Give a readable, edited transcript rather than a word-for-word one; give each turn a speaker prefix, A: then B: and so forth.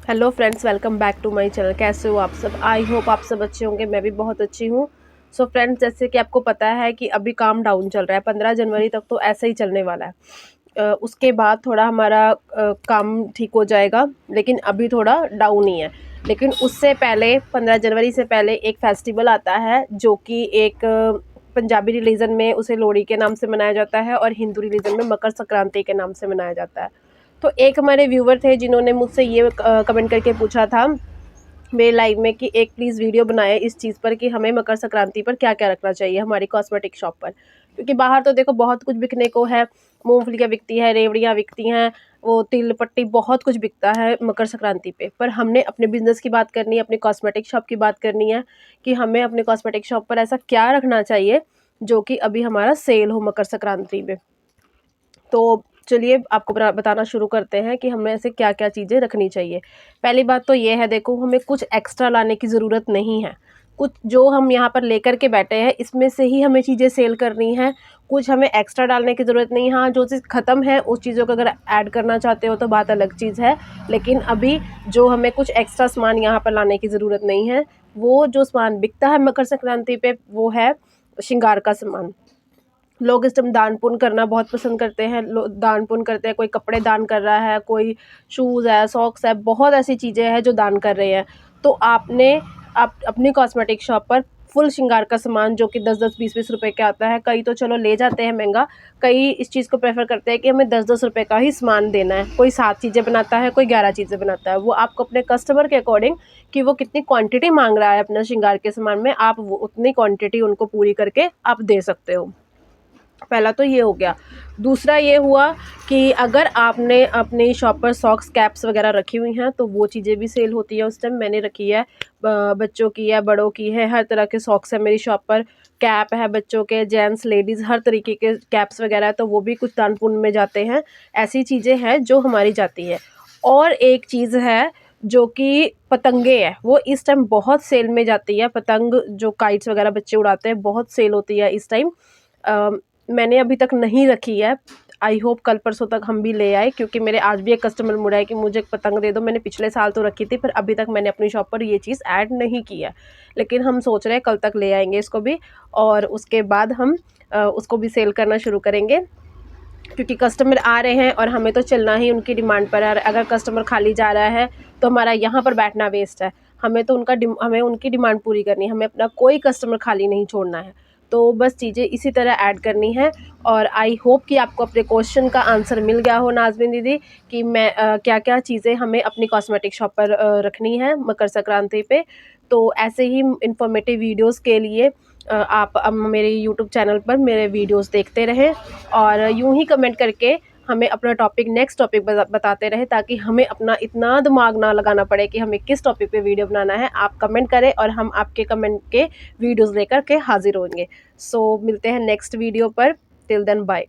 A: Hello friends, welcome back to my channel. कैसे हो आप सब? आई होप आप सब अच्छे होंगे। मैं भी बहुत अच्छी हूँ। सो फ्रेंड्स, जैसे कि आपको पता है कि अभी काम डाउन चल रहा है। 15 जनवरी तक तो ऐसा ही चलने वाला है। उसके बाद थोड़ा हमारा काम ठीक हो जाएगा, लेकिन अभी थोड़ा डाउन ही है। लेकिन उससे पहले 15 जनवरी से पहले एक फेस्टिवल आता है जो कि एक पंजाबी रिलीजन में उसे लोहड़ी के नाम से मनाया जाता है और हिंदू रिलीजन में मकर संक्रांति के नाम से मनाया जाता है। तो एक हमारे व्यूवर थे जिन्होंने मुझसे ये कमेंट करके पूछा था मेरे लाइव में कि एक प्लीज़ वीडियो बनाए इस चीज़ पर कि हमें मकर संक्रांति पर क्या क्या रखना चाहिए हमारी कॉस्मेटिक शॉप पर। क्योंकि बाहर तो देखो बहुत कुछ बिकने को है। मूंगफलियाँ बिकती है, रेवड़ियाँ बिकती हैं, वो तिल पट्टी बहुत कुछ बिकता है मकर संक्रांति पे। पर हमने अपने बिजनेस की बात करनी है, अपनी कॉस्मेटिक शॉप की बात करनी है कि हमें अपने कॉस्मेटिक शॉप पर ऐसा क्या रखना चाहिए जो कि अभी हमारा सेल हो मकर संक्रांति में। तो चलिए आपको बताना शुरू करते हैं कि हमें ऐसे क्या क्या चीज़ें रखनी चाहिए। पहली बात तो ये है, देखो हमें कुछ एक्स्ट्रा लाने की ज़रूरत नहीं है। कुछ जो हम यहाँ पर लेकर के बैठे हैं इसमें से ही हमें चीज़ें सेल करनी है। कुछ हमें एक्स्ट्रा डालने की ज़रूरत नहीं है। हाँ, जो चीज़ ख़त्म है उस चीज़ों को अगर ऐड करना चाहते हो तो बात अलग चीज़ है। लेकिन अभी जो हमें कुछ एक्स्ट्रा सामान यहाँ पर लाने की ज़रूरत नहीं है। वो जो सामान बिकता है मकर संक्रांति पे वो है श्रृंगार का सामान। लोग इस टाइम दान पुण्य करना बहुत पसंद करते हैं। लोग दान पुण्य करते हैं, कोई कपड़े दान कर रहा है, कोई शूज़ है, सॉक्स है, बहुत ऐसी चीज़ें हैं जो दान कर रहे हैं। तो आप अपनी कॉस्मेटिक शॉप पर फुल श्रृंगार का सामान जो कि 10-10 20-20 रुपए का आता है, कई तो चलो ले जाते हैं महंगा, कई इस चीज़ को प्रेफर करते हैं कि हमें 10-10 रुपए का ही सामान देना है। कोई 7 चीज़ें बनाता है, कोई 11 चीज़ें बनाता है। वो आपको अपने कस्टमर के अकॉर्डिंग कि वो कितनी क्वांटिटी मांग रहा है अपना श्रृंगार के सामान में, आप वो उतनी क्वांटिटी उनको पूरी करके आप दे सकते हो। पहला तो ये हो गया। दूसरा ये हुआ कि अगर आपने अपनी शॉप पर सॉक्स, कैप्स वगैरह रखी हुई हैं तो वो चीज़ें भी सेल होती है उस टाइम। मैंने रखी है, बच्चों की है, बड़ों की है, हर तरह के सॉक्स है मेरी शॉप पर। कैप है बच्चों के, जेंट्स, लेडीज़, हर तरीके के कैप्स वगैरह है, तो वो भी कुछ दान पुण्य में जाते हैं। ऐसी चीज़ें हैं जो हमारी जाती है। और एक चीज़ है जो कि पतंगे है, वो इस टाइम बहुत सेल में जाती है। पतंग जो काइट्स वगैरह बच्चे उड़ाते हैं, बहुत सेल होती है इस टाइम। मैंने अभी तक नहीं रखी है। आई होप कल परसों तक हम भी ले आए, क्योंकि मेरे आज भी एक कस्टमर मुड़ा है कि मुझे पतंग दे दो। मैंने पिछले साल तो रखी थी, पर अभी तक मैंने अपनी शॉप पर ये चीज़ ऐड नहीं की है। लेकिन हम सोच रहे हैं कल तक ले आएंगे इसको भी, और उसके बाद हम उसको भी सेल करना शुरू करेंगे। क्योंकि कस्टमर आ रहे हैं और हमें तो चलना ही उनकी डिमांड पर है। अगर कस्टमर खाली जा रहा है तो हमारा यहाँ पर बैठना वेस्ट है। हमें उनकी डिमांड पूरी करनी है, हमें अपना कोई कस्टमर खाली नहीं छोड़ना है। तो बस चीज़ें इसी तरह ऐड करनी है। और आई होप कि आपको अपने क्वेश्चन का आंसर मिल गया हो नाज़मीन दीदी, कि मैं क्या क्या चीज़ें हमें अपनी कॉस्मेटिक शॉप पर रखनी है मकर संक्रांति पे। तो ऐसे ही इंफॉर्मेटिव वीडियोज़ के लिए आप मेरे यूट्यूब चैनल पर मेरे वीडियोज़ देखते रहें, और यूँ ही कमेंट करके हमें अपना टॉपिक, नेक्स्ट टॉपिक बताते रहें, ताकि हमें अपना इतना दिमाग ना लगाना पड़े कि हमें किस टॉपिक पे वीडियो बनाना है। आप कमेंट करें और हम आपके कमेंट के वीडियोज़ लेकर के हाजिर होंगे। सो मिलते हैं नेक्स्ट वीडियो पर। Till then bye.